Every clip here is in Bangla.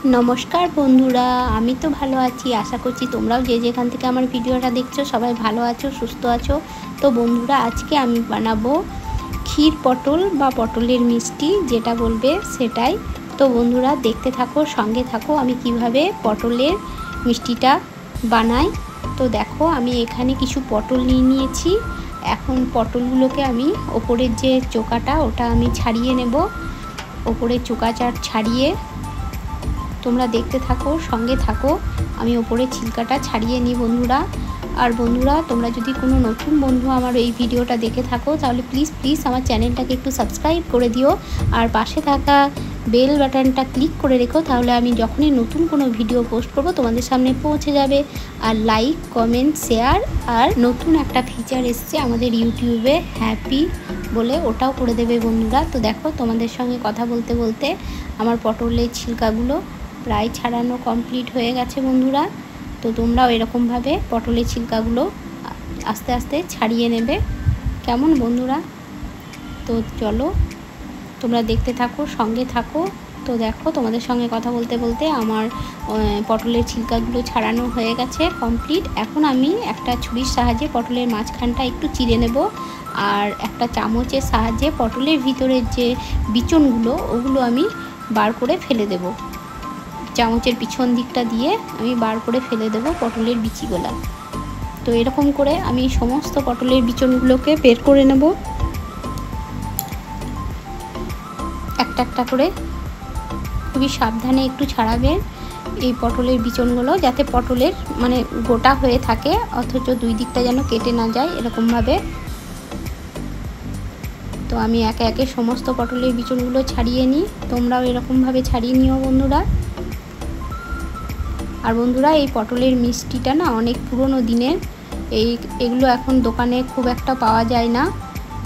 নমস্কার বন্ধুরা, আমি তো ভালো আছি। আশা করছি তোমরাও যে যেখান থেকে আমার ভিডিওটা দেখছো সবাই ভালো আছো, সুস্থ আছো। তো বন্ধুরা, আজকে আমি বানাবো ক্ষীর পটল বা পটলের মিষ্টি, যেটা বলবে সেটাই। তো বন্ধুরা, দেখতে থাকো, সঙ্গে থাকো আমি কিভাবে পটলের মিষ্টিটা বানাই। তো দেখো, আমি এখানে কিছু পটল নিয়েছি। এখন পটলগুলোকে আমি ওপরের যে চোকাটা ওটা আমি ছাড়িয়ে নেব। ওপরের চোকাচার ছাড়িয়ে তোমরা দেখতে থাকো, সঙ্গে থাকো, আমি ওপরে ছিলকাটা ছাড়িয়ে নিই বন্ধুরা। আর বন্ধুরা, তোমরা যদি কোনো নতুন বন্ধু আমার এই ভিডিওটা দেখে থাকো তাহলে প্লিজ আমার চ্যানেলটাকে একটু সাবস্ক্রাইব করে দিও। আর পাশে থাকা বেল বাটনটা ক্লিক করে রেখো, তাহলে আমি যখনই নতুন কোনো ভিডিও পোস্ট করব তোমাদের সামনে পৌঁছে যাবে। আর লাইক, কমেন্ট, শেয়ার, আর নতুন একটা ফিচার এসছে আমাদের ইউটিউবে হ্যাপি বলে, ওটাও করে দেবে বন্ধুরা। তো দেখো, তোমাদের সঙ্গে কথা বলতে বলতে আমার পটলের ছিলকাগুলো প্রায় ছাড়ানো কমপ্লিট হয়ে গেছে বন্ধুরা। তো তোমরাও এরকমভাবে পটলের ছিলকাগুলো আস্তে আস্তে ছাড়িয়ে নেবে, কেমন বন্ধুরা? তো চলো, তোমরা দেখতে থাকো, সঙ্গে থাকো। তো দেখো, তোমাদের সঙ্গে কথা বলতে বলতে আমার পটলের ছিলকাগুলো ছাড়ানো হয়ে গেছে কমপ্লিট। এখন আমি একটা ছুরির সাহায্যে পটলের মাঝখানটা একটু চিড়ে নেব, আর একটা চামচের সাহায্যে পটলের ভিতরের যে বিচনগুলো ওগুলো আমি বার করে ফেলে দেব। চামচের পিছন দিকটা দিয়ে আমি বার করে ফেলে দেব পটলের বিচিগুলা। তো এরকম করে আমি সমস্ত পটলের বিচনগুলোকে বের করে নেব একটা একটা করে। খুবই সাবধানে একটু ছাড়াবে এই পটলের বিচনগুলো, যাতে পটলের মানে গোটা হয়ে থাকে, অথচ দুই দিকটা যেন কেটে না যায়, এরকমভাবে। তো আমি একে একে সমস্ত পটলের বিচনগুলো ছাড়িয়ে নিই, তোমরাও এরকমভাবে ছাড়িয়ে নিও বন্ধুরা। আর বন্ধুরা, এই পটলের মিষ্টিটা না অনেক পুরনো দিনের, এগুলো এখন দোকানে খুব একটা পাওয়া যায় না।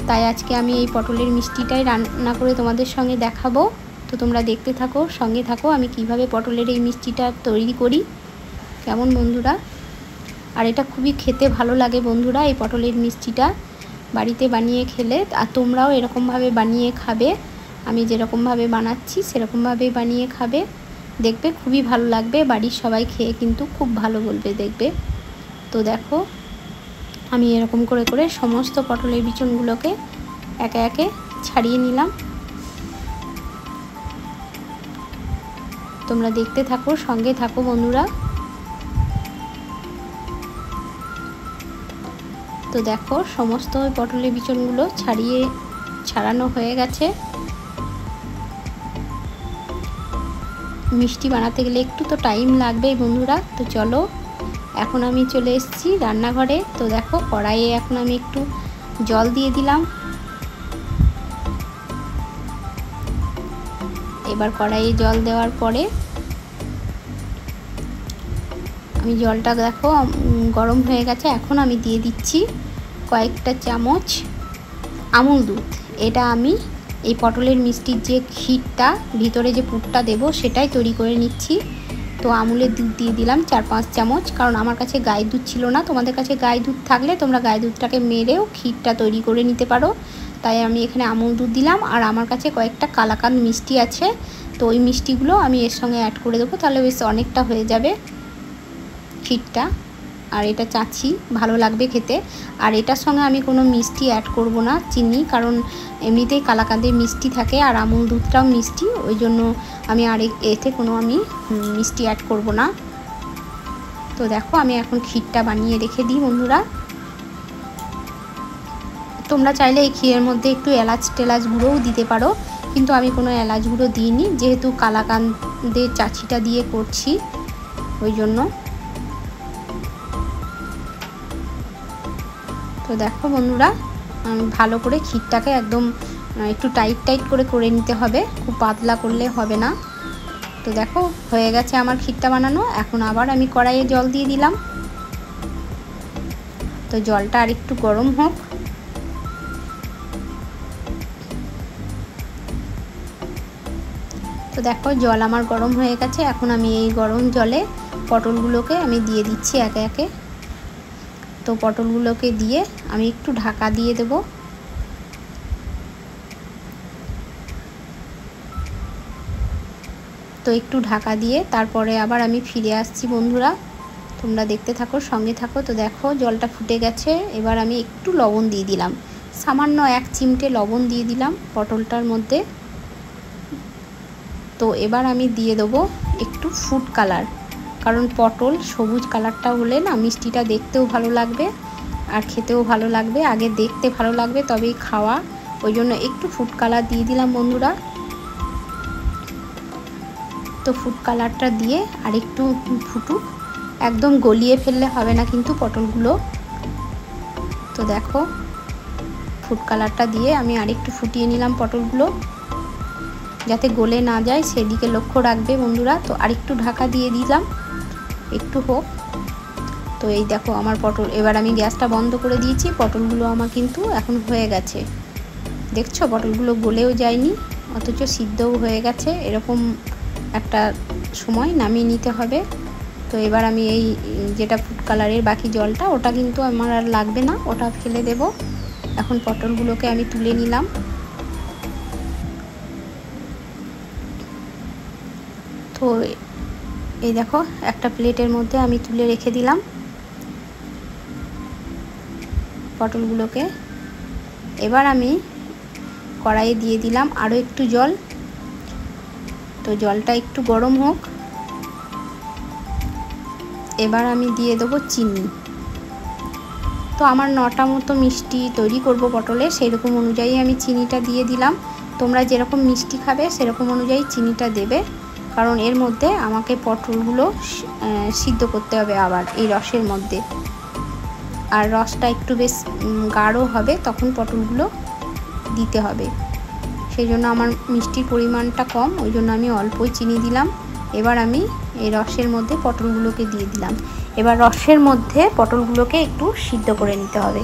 তাই আজকে আমি এই পটলের মিষ্টিটাই রান্না করে তোমাদের সঙ্গে দেখাবো। তো তোমরা দেখতে থাকো, সঙ্গে থাকো, আমি কিভাবে পটলের এই মিষ্টিটা তৈরি করি, কেমন বন্ধুরা? আর এটা খুবই খেতে ভালো লাগে বন্ধুরা, এই পটলের মিষ্টিটা বাড়িতে বানিয়ে খেলে। আর তোমরাও এরকমভাবে বানিয়ে খাবে, আমি যেরকমভাবে বানাচ্ছি সেরকমভাবেই বানিয়ে খাবে, দেখবে খুবই ভালো লাগবে। বাড়ির সবাই খেয়ে কিন্তু খুব ভালো বলবে, দেখবে। তো দেখো, আমি এরকম করে করে সমস্ত পটলের বিচনগুলোকে একে একে ছাড়িয়ে নিলাম। তোমরা দেখতে থাকো, সঙ্গে থাকো বন্ধুরা। তো দেখো, সমস্ত পটলের বিচনগুলো ছাড়ানো হয়ে গেছে। মিষ্টি বানাতে গেলে একটু তো টাইম লাগবেই বন্ধুরা। তো চলো, এখন আমি চলে এসেছি রান্নাঘরে। তো দেখো, কড়াইয়ে এখন আমি একটু জল দিয়ে দিলাম। এবার কড়াইয়ে জল দেওয়ার পরে আমি জলটা দেখো গরম হয়ে গেছে। এখন আমি দিয়ে দিচ্ছি কয়েকটা চামচ আমুল দুধ। এটা আমি এই পটলের মিষ্টির যে ক্ষীরটা ভিতরে যে পুরটা দেব সেটাই তৈরি করে নিচ্ছি। তো আমুলের দুধ দিয়ে দিলাম 4-5 চামচ, কারণ আমার কাছে গাই দুধ ছিল না। তোমাদের কাছে গাই দুধ থাকলে তোমরা গাই দুধটাকে মেরেও ক্ষীরটা তৈরি করে নিতে পারো। তাই আমি এখানে আমুল দুধ দিলাম। আর আমার কাছে কয়েকটা কালাকাঁদ মিষ্টি আছে, তো ওই মিষ্টিগুলো আমি এর সঙ্গে অ্যাড করে দেবো, তাহলে বেশ অনেকটা হয়ে যাবে ক্ষীরটা। আর এটা চাচ্ছি ভালো লাগবে খেতে। আর এটার সঙ্গে আমি কোনো মিষ্টি অ্যাড করব না, চিনি, কারণ এমনিতেই কালাকাঁদের মিষ্টি থাকে আর আমুল দুধটাও মিষ্টি, ওই জন্য আমি আর এতে কোনো মিষ্টি অ্যাড করব না। তো দেখো, আমি এখন ক্ষীরটা বানিয়ে রেখে দিই বন্ধুরা। তোমরা চাইলে এই ক্ষীরের মধ্যে একটু এলাচ টেলাচ গুঁড়োও দিতে পারো, কিন্তু আমি কোনো এলাচ গুঁড়ো দিইনি, যেহেতু কালাকাঁদের চাচিটা দিয়ে করছি ওই জন্য। তো দেখো বন্ধুরা, ভালো করে ক্ষীরটাকে একদম একটু টাইট করে নিতে হবে, খুব পাতলা করলে হবে না। তো দেখো, হয়ে গেছে আমার ক্ষীরটা বানানো। এখন আবার আমি কড়াইয়ে জল দিয়ে দিলাম। তো জলটা আর একটু গরম হোক। তো দেখো, জল আমার গরম হয়ে গেছে। এখন আমি এই গরম জলে পটলগুলোকে আমি দিয়ে দিচ্ছি একে একে। তো পটলগুলোকে দিয়ে আমি একটু ঢাকা দিয়ে দেব। তো একটু ঢাকা দিয়ে তারপরে আবার আমি ফিরে আসছি বন্ধুরা, তোমরা দেখতে থাকো, সঙ্গে থাকো। তো দেখো জলটা ফুটে গেছে, এবার আমি একটু লবণ দিয়ে দিলাম, সামান্য 1 চিমটে লবণ দিয়ে দিলাম পটলটার মধ্যে। তো এবার আমি দিয়ে দেবো একটু ফুড কালার, কারণ পটল সবুজ কালারটা হলে না মিষ্টিটা দেখতেও ভালো লাগবে আর খেতেও ভালো লাগবে। আগে দেখতে ভালো লাগবে তবেই খাওয়া, ওই জন্য একটু ফুড কালার দিয়ে দিলাম বন্ধুরা। তো ফুড কালারটা দিয়ে আর একটু ফুটুক, একদম গলিয়ে ফেললে হবে না কিন্তু পটলগুলো। তো দেখো ফুড কালারটা দিয়ে আমি আরেকটু ফুটিয়ে নিলাম পটলগুলো, যাতে গলে না যায় সেদিকে লক্ষ্য রাখবে বন্ধুরা। তো আরেকটু ঢাকা দিয়ে দিলাম, একটু হোক। তো এই দেখো আমার পটল, এবার আমি গ্যাসটা বন্ধ করে দিয়েছি। পটলগুলো আমার কিন্তু এখন হয়ে গেছে, দেখছো পটলগুলো গলেও যায়নি অথচ সিদ্ধও হয়ে গেছে। এরকম একটা সময় নামিয়ে নিতে হবে। তো এবার আমি এই যেটা ফুড কালারের বাকি জলটা, ওটা কিন্তু আমার আর লাগবে না, ওটা ফেলে দেব। এখন পটলগুলোকে আমি তুলে নিলাম। তো এই দেখো একটা প্লেটের মধ্যে আমি তুলে রেখে দিলাম পটলগুলোকে। এবার আমি কড়াইয়ে দিয়ে দিলাম আরও একটু জল। তো জলটা একটু গরম হোক, এবার আমি দিয়ে দেবো চিনি। তো আমার 9টা মতো মিষ্টি তৈরি করব পটলে, সেরকম অনুযায়ী আমি চিনিটা দিয়ে দিলাম। তোমরা যেরকম মিষ্টি খাবে সেরকম অনুযায়ী চিনিটা দেবে, কারণ এর মধ্যে আমাকে পটলগুলো সিদ্ধ করতে হবে আবার এই রসের মধ্যে। আর রসটা একটু বেশ গাঢ় হবে তখন পটলগুলো দিতে হবে, সেই জন্য আমার মিষ্টির পরিমাণটা কম, ওই জন্য আমি অল্পই চিনি দিলাম। এবার আমি এই রসের মধ্যে পটলগুলোকে দিয়ে দিলাম। এবার রসের মধ্যে পটলগুলোকে একটু সিদ্ধ করে নিতে হবে,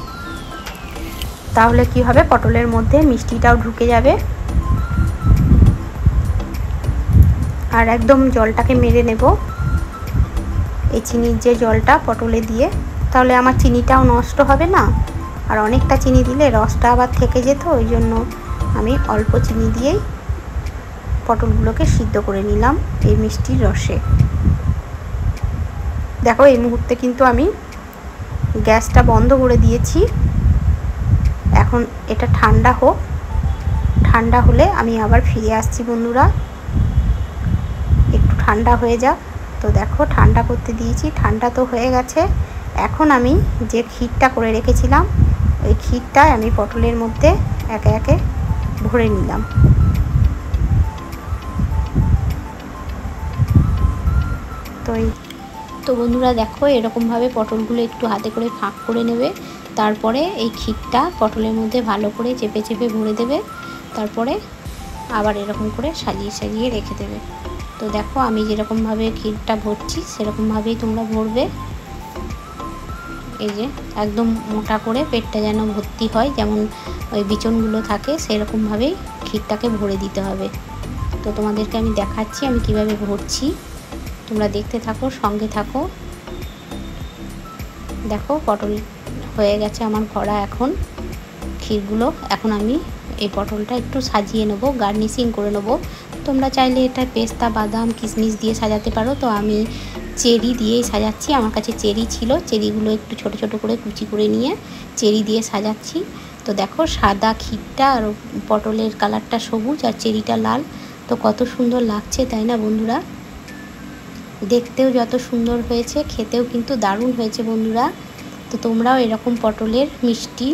তাহলে কি হবে পটলের মধ্যে মিষ্টিটাও ঢুকে যাবে। আর একদম জলটাকে মেরে নেব, এই চিনির যে জলটা পটলে দিয়ে, তাহলে আমার চিনিটাও নষ্ট হবে না। আর অনেকটা চিনি দিলে রসটা আবার থেকে যেত, ওই জন্য আমি অল্প চিনি দিয়েই পটলগুলোকে সিদ্ধ করে নিলাম এই মিষ্টির রসে। দেখো এই মুহূর্তে কিন্তু আমি গ্যাসটা বন্ধ করে দিয়েছি। এখন এটা ঠান্ডা হোক, ঠান্ডা হলে আমি আবার ফিরে আসছি বন্ধুরা, একটু ঠান্ডা হয়ে যাক। তো দেখো ঠান্ডা করতে দিয়েছি, ঠান্ডা তো হয়ে গেছে। এখন আমি যে ক্ষীরটা করে রেখেছিলাম ওই ক্ষীরটা আমি পটলের মধ্যে একে একে ভরে নিলাম। তো বন্ধুরা দেখো এরকমভাবে পটলগুলো একটু হাতে করে ফাঁক করে নেবে, তারপরে এই ক্ষীরটা পটলের মধ্যে ভালো করে চেপে চেপে ভরে দেবে, তারপরে আবার এরকম করে সাজিয়ে সাজিয়ে রেখে দেবে। তো দেখো আমি যেরকমভাবে ক্ষীরটা ভরছি সেরকমভাবেই তোমরা ভরবে। এই যে একদম মোটা করে পেটটা যেন ভর্তি হয়, যেমন ওই বিচনগুলো থাকে সেরকমভাবেই ক্ষীরটাকে ভরে দিতে হবে। তো তোমাদেরকে আমি দেখাচ্ছি আমি কিভাবে ভরছি, তোমরা দেখতে থাকো, সঙ্গে থাকো। দেখো পটল হয়ে গেছে আমার ভরা এখন ক্ষীরগুলো। এখন আমি এই পটলটা একটু সাজিয়ে নেব, গার্নিশিং করে নেব। তোমরা চাইলে এটা পেস্তা, বাদাম, কিশমিশ দিয়ে সাজাতে পারো। তো আমি চেরি দিয়েই সাজাচ্ছি, আমার কাছে চেরি ছিল, চেরিগুলো একটু ছোট ছোট করে কুচি করে নিয়ে চেরি দিয়ে সাজাচ্ছি। তো দেখো সাদা ক্ষীরটা আর পটলের কালারটা সবুজ আর চেরিটা লাল, তো কত সুন্দর লাগছে তাই না বন্ধুরা? দেখতেও যত সুন্দর হয়েছে খেতেও কিন্তু দারুণ হয়েছে বন্ধুরা। তো তোমরাও এরকম পটলের মিষ্টি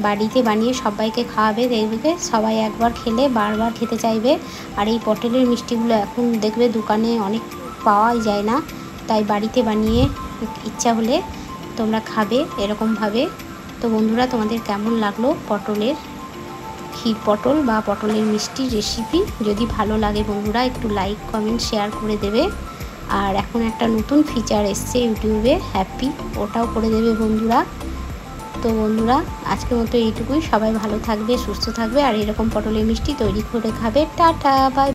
বাড়িতে বানিয়ে সবাইকে খাওয়াবে, দেখবে সবাই একবার খেলে বারবার খেতে চাইবে। আর এই পটলের মিষ্টিগুলো এখন দেখবে দোকানে অনেক পাওয়াই যায় না, তাই বাড়িতে বানিয়ে ইচ্ছা হলে তোমরা খাবে এরকমভাবে। তো বন্ধুরা তোমাদের কেমন লাগলো পটলের ক্ষীর পটল বা পটলের মিষ্টির রেসিপি? যদি ভালো লাগে বন্ধুরা একটু লাইক, কমেন্ট, শেয়ার করে দেবে। আর এখন একটা নতুন ফিচার এসছে ইউটিউবে, হ্যাপি, ওটাও করে দেবে বন্ধুরা। তো বন্ধুরা আজকের মতো এইটুকুই, সবাই ভালো থাকবে, সুস্থ থাকবে আর এরকম পটলের মিষ্টি তৈরি করে খাবে। Tata, by.